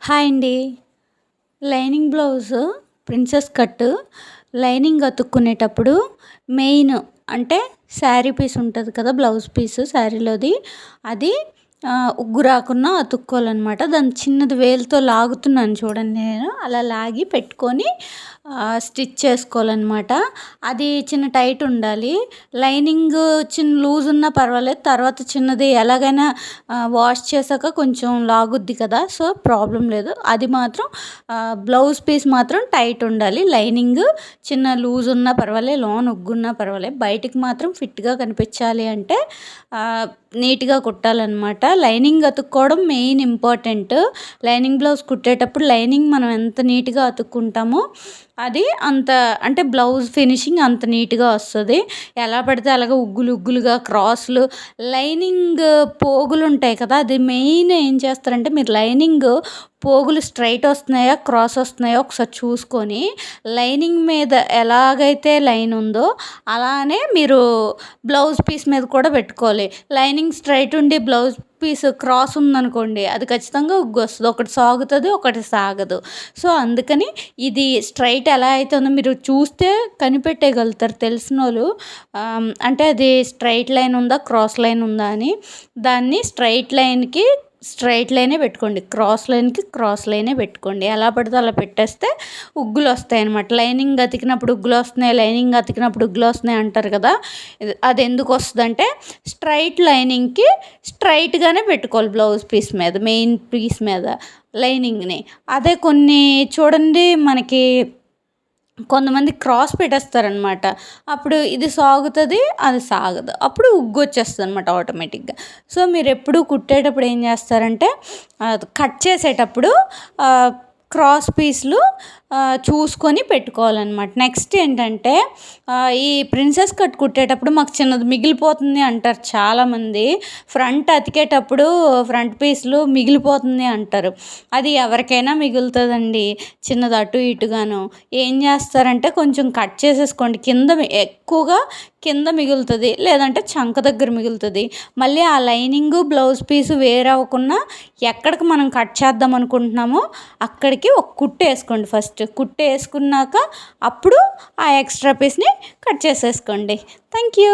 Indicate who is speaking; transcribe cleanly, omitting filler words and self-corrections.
Speaker 1: Hi అండి. Lining blouse princess cut lining అతుక్కునేటప్పుడు main అంటే శారీ పీస్ ఉంటుంది కదా, బ్లౌజ్ పీస్ శారీలోది. అది ఉగ్గు రాకుండా అతుక్కోవాలన్నమాట. దాన్ని చిన్నది వేలుతో లాగుతున్నాను చూడండి, నేను అలా లాగి పెట్టుకొని స్టిచ్ చేసుకోవాలన్నమాట. అది చిన్న టైట్ ఉండాలి. లైనింగ్ చిన్న లూజ్ ఉన్నా పర్వాలేదు, తర్వాత చిన్నది ఎలాగైనా వాష్ చేశాక కొంచెం లాగుద్ది కదా, సో ప్రాబ్లం లేదు. అది మాత్రం బ్లౌజ్ పీస్ మాత్రం టైట్ ఉండాలి. లైనింగ్ చిన్న లూజ్ ఉన్నా పర్వాలేదు, లోన్ ఉగ్గున్నా పర్వాలేదు, బయటికి మాత్రం ఫిట్గా కనిపించాలి అంటే నీట్గా కుట్టాలన్నమాట. లైనింగ్ అతుక్కోవడం మెయిన్ ఇంపార్టెంట్. లైనింగ్ బ్లౌజ్ కుట్టేటప్పుడు లైనింగ్ మనం ఎంత నీట్గా అతుక్కుంటామో అది అంత అంటే బ్లౌజ్ ఫినిషింగ్ అంత నీట్గా వస్తుంది. ఎలా పడితే అలాగా ఉగ్గులు ఉగ్గులుగా క్రాస్లు లైనింగ్ పోగులు ఉంటాయి కదా, అది మెయిన్ ఏం చేస్తారంటే మీరు లైనింగ్ పోగులు స్ట్రైట్ వస్తున్నాయా క్రాస్ వస్తున్నాయో ఒకసారి చూసుకొని లైనింగ్ మీద ఎలాగైతే లైన్ ఉందో అలానే మీరు బ్లౌజ్ పీస్ మీద కూడా పెట్టుకోవాలి. లైనింగ్ స్ట్రైట్ ఉండి బ్లౌజ్ పీస్ క్రాస్ ఉందనుకోండి, అది ఖచ్చితంగా ఉగ్గు వస్తుంది. ఒకటి సాగుతుంది, ఒకటి సాగదు. సో అందుకని ఇది స్ట్రైట్ ఎలా అయితే ఉందో మీరు చూస్తే కనిపెట్టేయగలుగుతారు తెలిసిన వాళ్ళు. అంటే అది స్ట్రైట్ లైన్ ఉందా క్రాస్ లైన్ ఉందా అని. దాన్ని స్ట్రైట్ లైన్కి స్ట్రైట్ లైనే పెట్టుకోండి, క్రాస్ లైన్కి క్రాస్ లైనే పెట్టుకోండి. ఎలా పడితే అలా పెట్టేస్తే ఉగ్గులు వస్తాయి అన్నమాట. లైనింగ్ అతికినప్పుడు ఉగ్గులు వస్తున్నాయి, లైనింగ్ అతికినప్పుడు ఉగ్గులు వస్తున్నాయి అంటారు కదా, అది ఎందుకు వస్తుందంటే స్ట్రైట్ లైనింగ్కి స్ట్రైట్గానే పెట్టుకోవాలి బ్లౌజ్ పీస్ మీద, మెయిన్ పీస్ మీద లైనింగ్ని. అదే కొన్ని చూడండి మనకి కొంతమంది క్రాస్ పెట్టేస్తారనమాట, అప్పుడు ఇది సాగుతుంది అది సాగదు, అప్పుడు ఉగ్గు వచ్చేస్తుంది అనమాట ఆటోమేటిక్గా. సో మీరు ఎప్పుడు కుట్టేటప్పుడు ఏం చేస్తారంటే కట్ చేసేటప్పుడు క్రాస్ పీస్లు చూసుకొని పెట్టుకోవాలన్నమాట. నెక్స్ట్ ఏంటంటే ఈ ప్రిన్సెస్ కట్ కుట్టేటప్పుడు మాకు చిన్నది మిగిలిపోతుంది అంటారు చాలామంది. ఫ్రంట్ అతికేటప్పుడు ఫ్రంట్ పీస్లు మిగిలిపోతుంది అంటారు. అది ఎవరికైనా మిగులుతుందండి, చిన్నది అటు ఇటుగాను. ఏం చేస్తారంటే కొంచెం కట్ చేసేసుకోండి, కింద ఎక్కువగా కింద మిగులుతుంది, లేదంటే చంక దగ్గర మిగులుతుంది. మళ్ళీ ఆ లైనింగ్ బ్లౌజ్ పీసు వేరవ్వకుండా ఎక్కడికి మనం కట్ చేద్దాం అనుకుంటున్నామో అక్కడికి ఒక కుట్టు వేసుకోండి. ఫస్ట్ కుట్టు వేసుకున్నాక అప్పుడు ఆ ఎక్స్ట్రా పీస్ని కట్ చేసేసుకోండి. Thank you.